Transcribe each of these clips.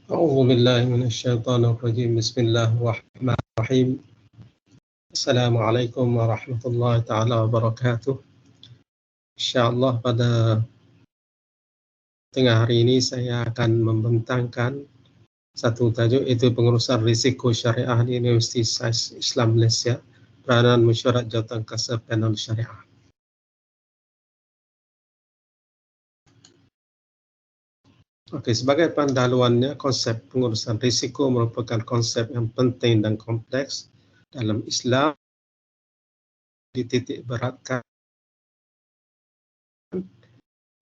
أعوذ بالله من الشيطان الرجيم. بسم الله الرحمن الرحيم. السلام عليكم ورحمة الله تعالى وبركاته. InsyaAllah pada tengah hari ini saya akan membentangkan satu tajuk, iaitu pengurusan risiko syariah di Universiti Sains Islam Malaysia, peranan mesyuarat jawatankuasa panel syariah. Okey, sebagai pendahuluannya, konsep pengurusan risiko merupakan konsep yang penting dan kompleks dalam Islam, dititik beratkan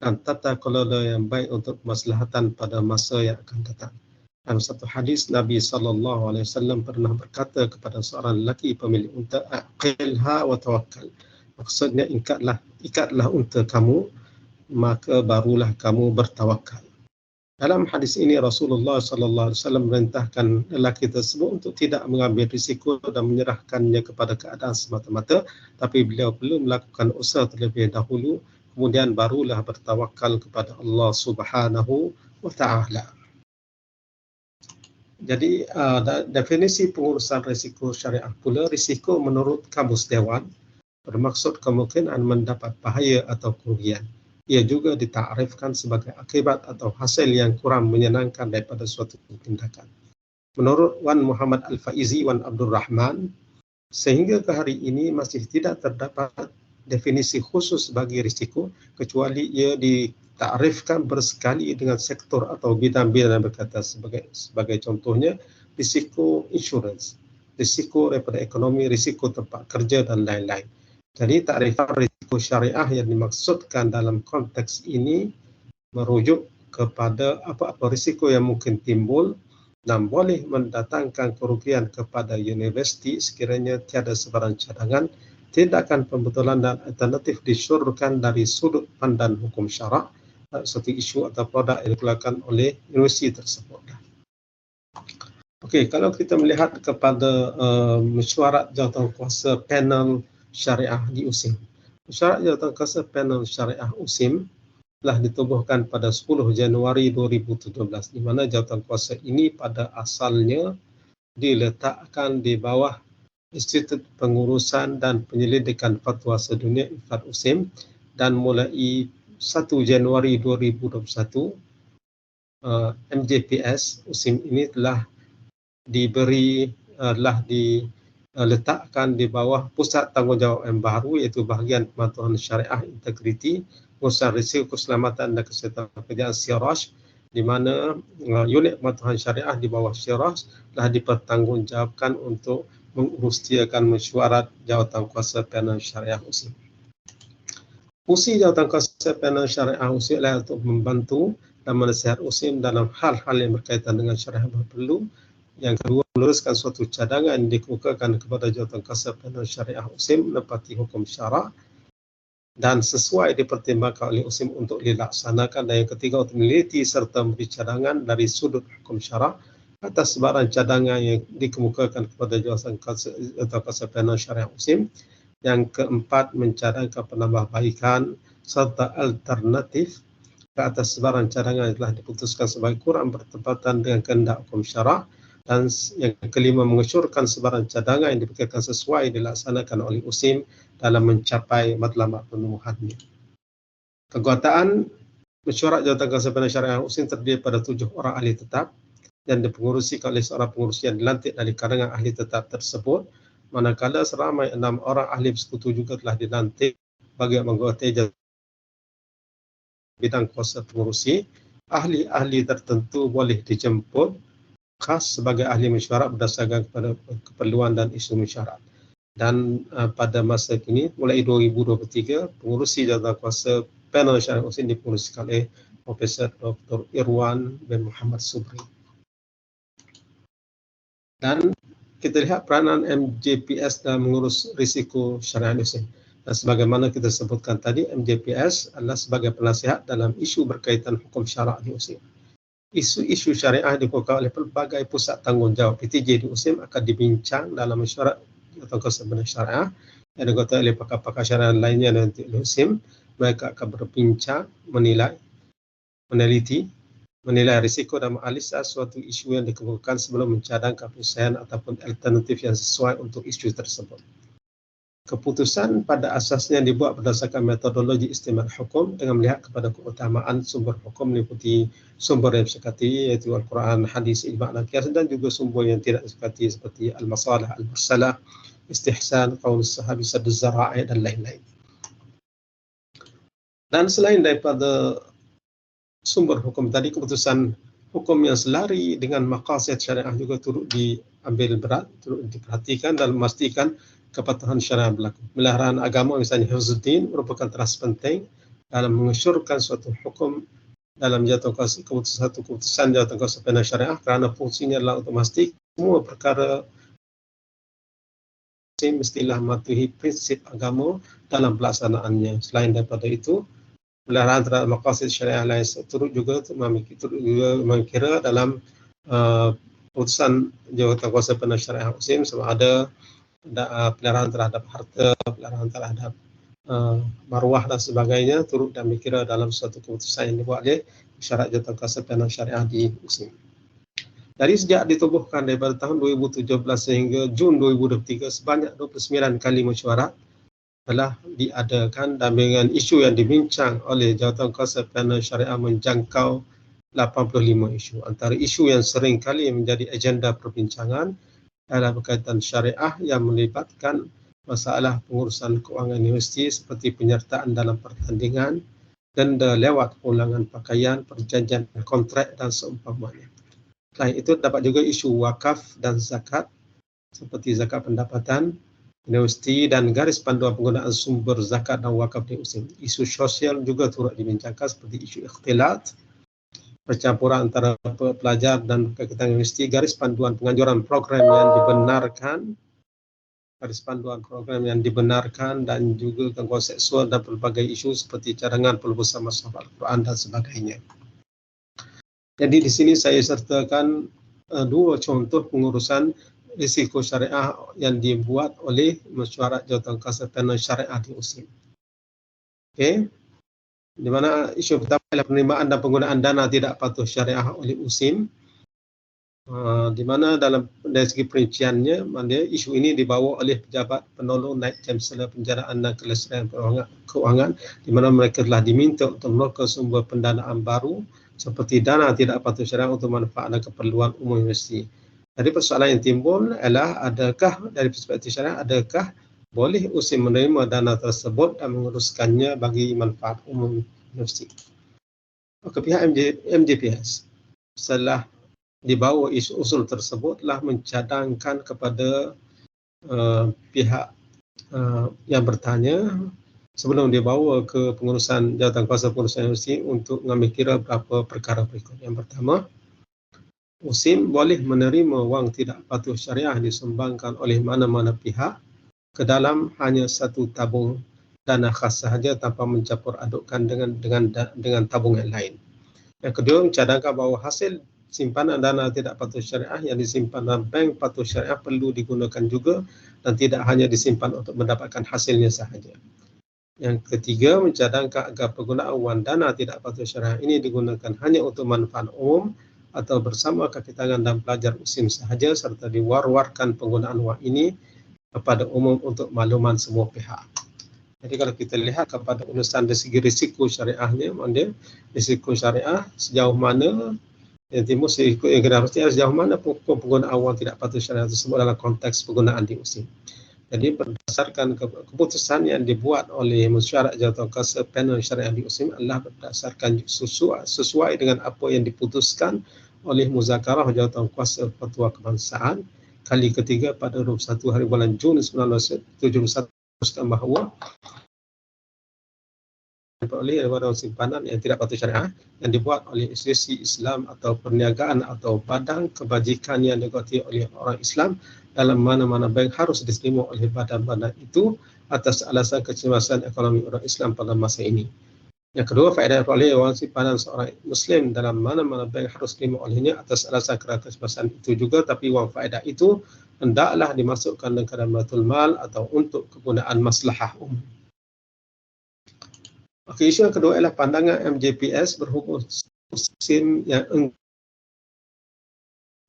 dan tata kelola yang baik untuk kemaslahatan pada masa yang akan datang. Dalam satu hadis, Nabi SAW pernah berkata kepada seorang lelaki pemilik unta, "Aqilha wa tawakkal." Maksudnya, ikatlah unta kamu, maka barulah kamu bertawakal. Dalam hadis ini, Rasulullah SAW merintahkan lelaki tersebut untuk tidak mengambil risiko dan menyerahkannya kepada keadaan semata-mata, tapi beliau perlu melakukan usaha terlebih dahulu, kemudian barulah bertawakal kepada Allah Subhanahu wa Ta'ala. Jadi, definisi pengurusan risiko syariah pula, risiko menurut Kamus Dewan bermaksud kemungkinan mendapat bahaya atau kerugian. Ia juga ditakrifkan sebagai akibat atau hasil yang kurang menyenangkan daripada suatu tindakan. Menurut Wan Muhammad Al-Faizi, Wan Abdul Rahman, sehingga ke hari ini masih tidak terdapat definisi khusus bagi risiko, kecuali ia ditakrifkan bersekali dengan sektor atau bidang-bidang berkata, sebagai contohnya risiko insurans, risiko daripada ekonomi, risiko tempat kerja dan lain-lain. Jadi takrifan risiko syariah yang dimaksudkan dalam konteks ini merujuk kepada apa-apa risiko yang mungkin timbul dan boleh mendatangkan kerugian kepada universiti sekiranya tiada sebarang cadangan, tindakan pembetulan dan alternatif disyorkan dari sudut pandang hukum syarak satu isu atau produk yang dikeluarkan oleh universiti tersebut. Okey, kalau kita melihat kepada mesyuarat jawatankuasa panel syariah di USIM. Mesyuarat jawatankuasa panel syariah USIM telah ditubuhkan pada 10 Januari 2017, di mana jawatankuasa ini pada asalnya diletakkan di bawah Institut Pengurusan dan Penyelidikan Fatwa Sedunia IFAD USIM, dan mulai 1 Januari 2021 MJPS USIM ini telah diletakkan di bawah Pusat Tanggungjawab yang baru, iaitu Bahagian Pemantauan Syariah Integriti, Pengurusan Risiko Keselamatan dan Kesihatan Pekerjaan SIRAJ, di mana unit pemantauan syariah di bawah SIRAJ telah dipertanggungjawabkan untuk mengurustiakan mesyuarat jawatankuasa panel syariah USIM. Fungsi jawatankuasa panel syariah USIM adalah untuk membantu dan menasihat USIM dalam hal-hal yang berkaitan dengan syariah berperlu. Yang kedua, meneruskan suatu cadangan yang dikemukakan kepada jawatankuasa panel syariah USIM menepati hukum syarak dan sesuai dipertimbangkan oleh USIM untuk dilaksanakan. Dan yang ketiga, untuk meneliti serta memberi cadangan dari sudut hukum syarak atas sebarang cadangan yang dikemukakan kepada jawatankuasa panel syariah USIM. Yang keempat, mencadangkan penambahbaikan serta alternatif ke atas sebarang cadangan yang telah diputuskan sebagai kurang bertepatan dengan kehendak hukum syarak. Dan yang kelima, mengesyorkan sebarang cadangan yang dipikirkan sesuai dilaksanakan oleh USIM dalam mencapai matlamat penemuannya. Keanggotaan mesyuarat jawatankuasa panel syariah USIM terdiri pada 7 orang ahli tetap yang dipengurusikan oleh seorang pengurusi yang dilantik dari kalangan ahli tetap tersebut, manakala seramai 6 orang ahli bersekutu juga telah dilantik bagi mengikuti bidang kuasa pengurusi. Ahli-ahli tertentu boleh dijemput khas sebagai ahli mesyuarat berdasarkan kepada keperluan dan isu mesyuarat. Dan pada masa kini, mulai 2023, pengurusi jawatankuasa panel syariah USIM dipengurusikan oleh Profesor Dr. Irwan bin Muhammad Subri. Dan kita lihat peranan MJPS dalam mengurus risiko syariah USIM. Dan sebagaimana kita sebutkan tadi, MJPS adalah sebagai penasihat dalam isu berkaitan hukum syarak di USIM. Isu-isu syariah dikemukakan oleh pelbagai pusat tanggungjawab PTJ di USIM akan dibincang dalam mesyuarat jawatankuasa panel syariah yang diketuai oleh pakar-pakar syariah lainnya nanti oleh USIM. Mereka akan berbincang, menilai, meneliti menilai risiko dan menganalisa suatu isu yang dikemukakan sebelum mencadangkan penyelesaian ataupun alternatif yang sesuai untuk isu tersebut. Keputusan pada asasnya dibuat berdasarkan metodologi istimewa hukum dengan melihat kepada keutamaan sumber hukum meliputi sumber yang disepakati iaitu Al-Quran, hadis, ijma' dan qiyas, dan juga sumber yang tidak disepakati seperti al-masalah, al-mursalah, istihsan, qaul sahabi, sadd az-zara'i dan lain-lain. Dan selain daripada sumber hukum tadi, keputusan hukum yang selari dengan maqasid syariah juga turut diambil berat, turut diperhatikan dan memastikan kepatuhan syariah berlaku. Pemeliharaan agama misalnya hifzuddin merupakan teras penting dalam mengesyorkan suatu hukum dalam keputusan jawatan kuasa pidana syariah, kerana fungsinya adalah untuk memastikan semua perkara mestilah mematuhi prinsip agama dalam pelaksanaannya. Selain daripada itu, pemeliharaan terhadap maqasid syariah lain turut juga mengkira dalam keputusan jawatan kuasa pidana syariah Muslim, sama ada pemeliharaan terhadap harta, pemeliharaan terhadap maruah dan sebagainya turut dan dikira dalam suatu keputusan yang dibuat oleh syarat jawatan kuasa pidana syariah di Muslim. Dari sejak ditubuhkan daripada tahun 2017 sehingga Jun 2023, sebanyak 29 kali mesyuarat telah diadakan dan dengan isu yang dibincang oleh jawatan kuasa pidana syariah menjangkau 85 isu. Antara isu yang sering kali menjadi agenda perbincangan adalah berkaitan syariah yang melibatkan masalah pengurusan keuangan universiti seperti penyertaan dalam pertandingan, denda lewat ulangan pakaian, perjanjian kontrak dan seumpamanya. Selain itu, dapat juga isu wakaf dan zakat seperti zakat pendapatan universiti dan garis panduan penggunaan sumber zakat dan wakaf di Muslim. Isu sosial juga turut dibincangkan seperti isu ikhtilat, percampuran antara pelajar dan kegiatan universiti, garis panduan penganjuran program yang dibenarkan, dan juga gangguan seksual dan pelbagai isu seperti cadangan pelubusan mushaf Al-Quran dan sebagainya. Jadi di sini saya sertakan dua contoh pengurusan risiko syariah yang dibuat oleh mesyuarat jawatan kuasa pidana syariah di Muslim. Okey. Di mana isu pertama adalah penerimaan dan penggunaan dana tidak patuh syariah oleh Muslim. Di mana dari segi perinciannya, isu ini dibawa oleh pejabat penolong Naib Chancellor Penjaraan dan Kelestarian Keuangan, di mana mereka telah diminta untuk menolak sumber pendanaan baru seperti dana tidak patuh syariah untuk manfaat dan keperluan umum universiti. Jadi persoalan yang timbul adalah dari perspektif syariah, adakah boleh Muslim menerima dana tersebut dan menguruskannya bagi manfaat umum universiti? Maka pihak MJPS setelah dibawa isu usul tersebut telah mencadangkan kepada pihak yang bertanya sebelum dibawa ke pengurusan jawatan kuasa pengurusan universiti untuk mengambil kira beberapa perkara berikut. Yang pertama, Muslim boleh menerima wang tidak patuh syariah disumbangkan oleh mana-mana pihak ke dalam hanya satu tabung dana khas sahaja tanpa mencampur adukkan dengan tabung yang lain. Yang kedua, mencadangkan bahawa hasil simpanan dana tidak patuh syariah yang disimpan dalam bank patuh syariah perlu digunakan juga dan tidak hanya disimpan untuk mendapatkan hasilnya sahaja. Yang ketiga, mencadangkan agar penggunaan wang dana tidak patuh syariah ini digunakan hanya untuk manfaat umum atau bersama kaki tangan dan pelajar Muslim sahaja, serta diwar-warkan penggunaan wang ini kepada umum untuk makluman semua pihak. Jadi kalau kita lihat kepada urusan dari segi risiko syariahnya, risiko syariah sejauh mana yang timbul, risiko yang kena sejauh mana penggunaan wang tidak patuh syariah tersebut dalam konteks penggunaan di Muslim. Jadi berdasarkan keputusan yang dibuat oleh mesyuarat jawatan kuasa panel syariah di Muslim adalah berdasarkan sesuai dengan apa yang diputuskan oleh muzakarah jawatan kuasa fatwa kebangsaan kali ketiga pada 21 hari bulan Jun 1971, bahawa oleh wang simpanan yang tidak patuh syariah yang dibuat oleh institusi Islam atau perniagaan atau badan kebajikan yang diikuti oleh orang Islam dalam mana-mana bank harus diterima oleh badan-badan itu atas alasan kecemasan ekonomi orang Islam pada masa ini. Yang kedua, faedah oleh wang simpanan seorang Muslim dalam mana-mana bank harus diterima olehnya atas alasan kerana kecemasan itu juga, tapi wang faedah itu hendaklah dimasukkan dalam baitul mal atau untuk kegunaan maslahah umum. Okey, isu yang kedua ialah pandangan MJPS berhubung vaksin yang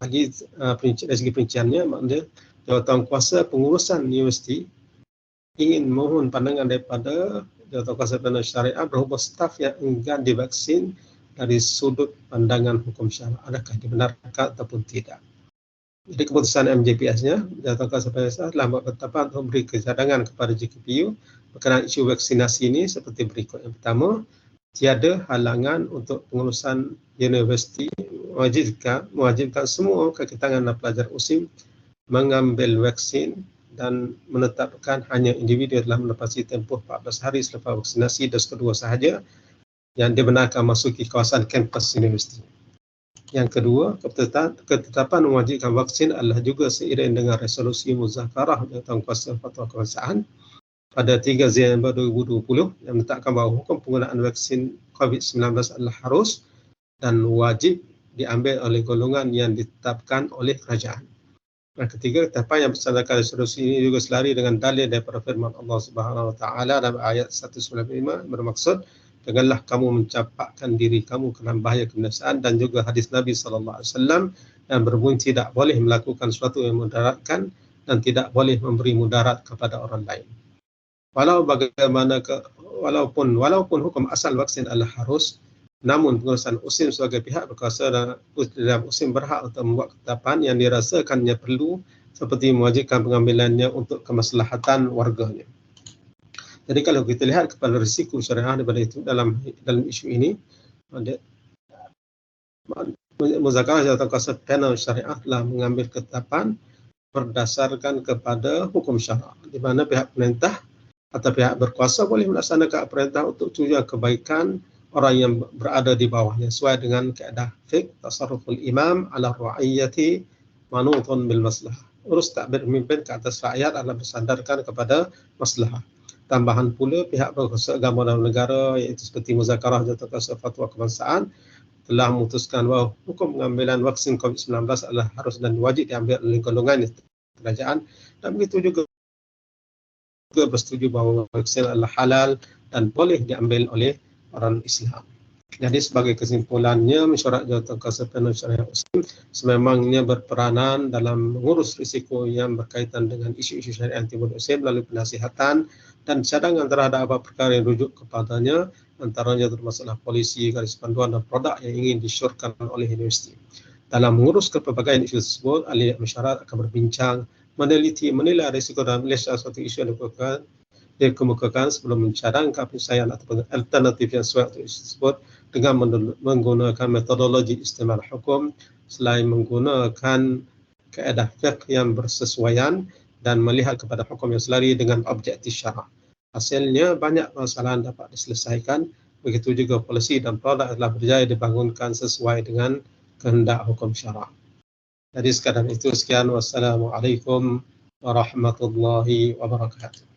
lagi dari segi perinciannya, maknanya Jawatankuasa Pengurusan Universiti ingin mohon pandangan daripada Jawatankuasa Panel Syariah berhubung staf yang enggan divaksin dari sudut pandangan hukum syariah, adakah dibenarkan ataupun tidak. Jadi keputusan MJPS-nya, Jawatankuasa Panel Syariah telah membuat ketetapan untuk memberi kecadangan kepada JKPU berkenaan isu vaksinasi ini seperti berikut. Yang pertama, tiada halangan untuk pengurusan universiti mewajibkan semua kekitangan dan pelajar USIM mengambil vaksin dan menetapkan hanya individu telah menepasi tempoh 14 hari selepas vaksinasi dos kedua sahaja yang dibenarkan masuki kawasan kampus universiti. Yang kedua, ketetapan mewajibkan vaksin adalah juga seiring dengan resolusi muzakarah Jawatankuasa Fatwa Kebangsaan pada 3 Disember 2020 yang menetapkan bahawa hukum penggunaan vaksin COVID-19 adalah harus dan wajib diambil oleh golongan yang ditetapkan oleh kerajaan. Yang ketiga, ketetapan yang bersandarkan resolusi ini juga selari dengan dalil daripada firman Allah Subhanahu Wa Taala dalam ayat 195 bermaksud, janganlah kamu mencampakkan diri kamu ke dalam bahaya kebinasaan, dan juga hadis Nabi SAW yang berbunyi tidak boleh melakukan sesuatu yang mudaratkan dan tidak boleh memberi mudarat kepada orang lain. Walaupun hukum asal vaksin adalah harus, namun pengurusan USIM sebagai pihak berkuasa dalam USIM berhak untuk membuat ketetapan yang dirasakannya perlu seperti mewajibkan pengambilannya untuk kemaslahatan warganya. Jadi kalau kita lihat kepada risiko syariah daripada itu dalam isu ini, Muzakarah Jawatankuasa Panel Syariah telah mengambil ketetapan berdasarkan kepada hukum syariah, di mana pihak pemerintah atau pihak berkuasa boleh melaksanakan perintah untuk tujuan kebaikan orang yang berada di bawahnya sesuai dengan kaedah fiqh tasarruful imam ala ra'iyyati manutun bil maslahah. Urus takbir pemimpin ke atas rakyat adalah bersandarkan kepada maslahah. Tambahan pula pihak berkuasa agama dalam negara iaitu seperti Muzakarah Jawatankuasa Fatwa Kebangsaan telah memutuskan bahawa hukum pengambilan vaksin COVID-19 adalah harus dan wajib diambil oleh golongan kerajaan, dan begitu juga bersetuju bahawa vaksin adalah halal dan boleh diambil oleh orang Islam. Jadi sebagai kesimpulannya, Mesyuarat Jawatankuasa Panel Syariah USIM sememangnya berperanan dalam mengurus risiko yang berkaitan dengan isu-isu syariah yang timbul USIM melalui penasihatan dan cadangan terhadap apa perkara yang rujuk kepadanya, antaranya masalah polisi, garis panduan dan produk yang ingin disyorkan oleh universiti. Dalam mengurus pelbagai isu tersebut, ahli mesyuarat akan berbincang, meneliti, menilai risiko dan melihat suatu isu yang dikemukakan sebelum mencadangkan penyelesaian atau alternatif yang sesuai untuk isu tersebut dengan menggunakan metodologi istimal hukum selain menggunakan kaedah fiqh yang bersesuaian dan melihat kepada hukum yang selari dengan objektif syarah. Hasilnya banyak permasalahan dapat diselesaikan, begitu juga polisi dan produk telah berjaya dibangunkan sesuai dengan kehendak hukum syarah. Jadi sekadar itu, sekian, wassalamualaikum warahmatullahi wabarakatuh.